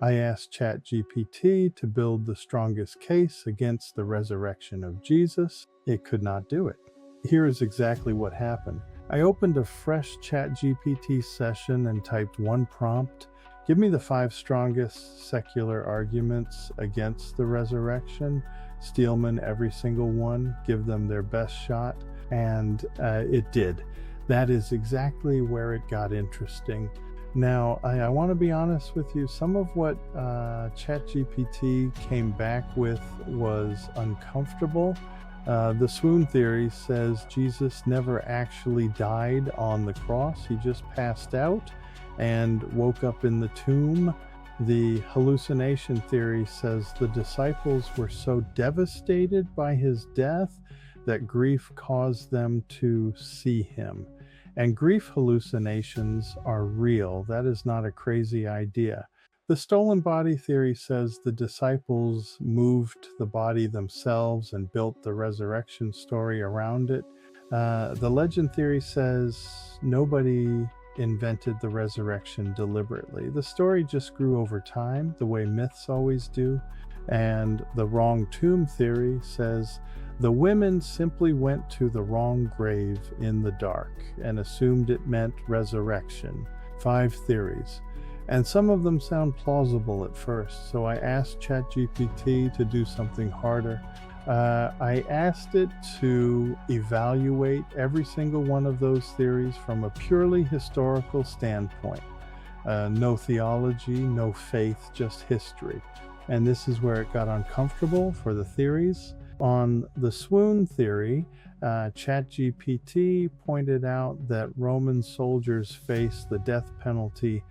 I asked ChatGPT to build the strongest case against the resurrection of Jesus. It could not do it. Here is exactly what happened. I opened a fresh ChatGPT session and typed one prompt: give me the 5 strongest secular arguments against the resurrection. Steelman every single one, give them their best shot. And it did. That is exactly where it got interesting. Now, I want to be honest with you. Some of what ChatGPT came back with was uncomfortable. The swoon theory says Jesus never actually died on the cross. He just passed out and woke up in the tomb. The hallucination theory says the disciples were so devastated by his death that grief caused them to see him. And grief hallucinations are real. That is not a crazy idea. The stolen body theory says the disciples moved the body themselves and built the resurrection story around it. The legend theory says nobody invented the resurrection deliberately. The story just grew over time, the way myths always do. And the wrong tomb theory says the women simply went to the wrong grave in the dark and assumed it meant resurrection. 5 theories. And some of them sound plausible at first, so I asked ChatGPT to do something harder. I asked it to evaluate every single one of those theories from a purely historical standpoint. No theology, no faith, just history. And this is where it got uncomfortable for the theories. On the swoon theory, ChatGPT pointed out that Roman soldiers faced the death penalty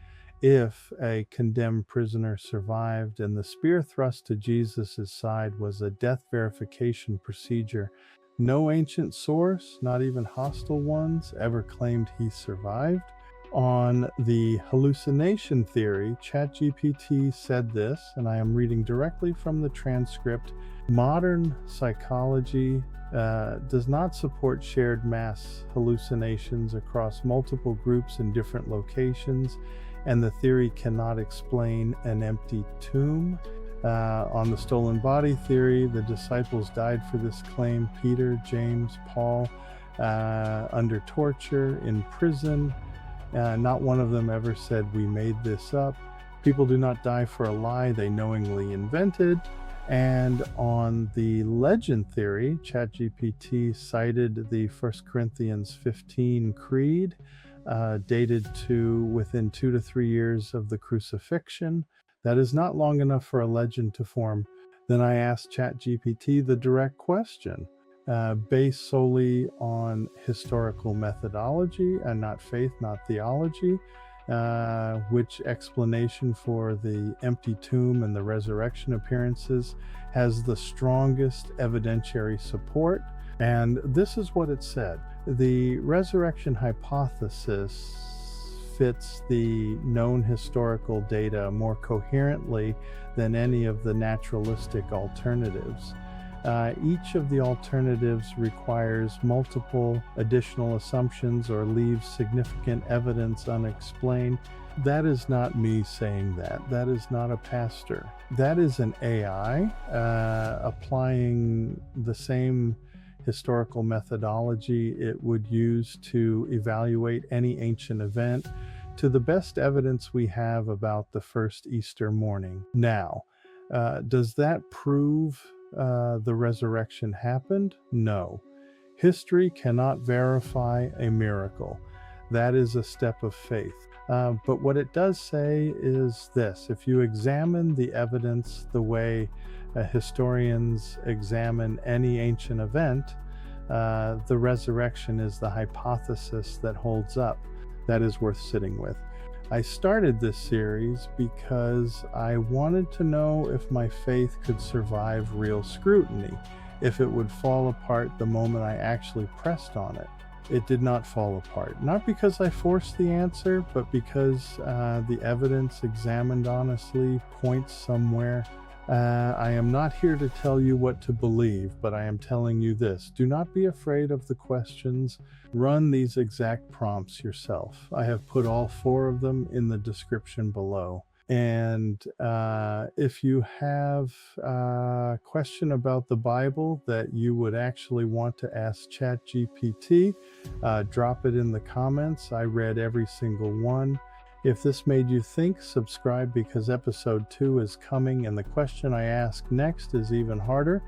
if a condemned prisoner survived, and the spear thrust to Jesus' side was a death verification procedure. No ancient source, not even hostile ones, ever claimed he survived. On the hallucination theory, ChatGPT said this, and I am reading directly from the transcript: modern psychology does not support shared mass hallucinations across multiple groups in different locations, and the theory cannot explain an empty tomb. On the stolen body theory, the disciples died for this claim: Peter, James, Paul, under torture, in prison. Not one of them ever said, "We made this up." People do not die for a lie they knowingly invented. And on the legend theory, ChatGPT cited the 1 Corinthians 15 creed, dated to within 2 to 3 years of the crucifixion. That is not long enough for a legend to form. Then I asked ChatGPT the direct question, based solely on historical methodology and not faith, not theology, which explanation for the empty tomb and the resurrection appearances has the strongest evidentiary support. And this is what it said: the resurrection hypothesis fits the known historical data more coherently than any of the naturalistic alternatives. Each of the alternatives requires multiple additional assumptions or leaves significant evidence unexplained. That is not me saying that. That is not a pastor. That is an AI applying the same historical methodology it would use to evaluate any ancient event to the best evidence we have about the first Easter morning. Now, does that prove the resurrection happened? No. History cannot verify a miracle. That is a step of faith. But what it does say is this: if you examine the evidence the way historians examine any ancient event, the resurrection is the hypothesis that holds up. That is worth sitting with. I started this series because I wanted to know if my faith could survive real scrutiny, if it would fall apart the moment I actually pressed on it. It did not fall apart, not because I forced the answer, but because the evidence examined honestly points somewhere. I am not here to tell you what to believe, but I am telling you this: do not be afraid of the questions. Run these exact prompts yourself. I have put all 4 of them in the description below. And if you have a question about the Bible that you would actually want to ask ChatGPT, drop it in the comments. I read every single one. If this made you think, subscribe because episode 2 is coming and the question I ask next is even harder.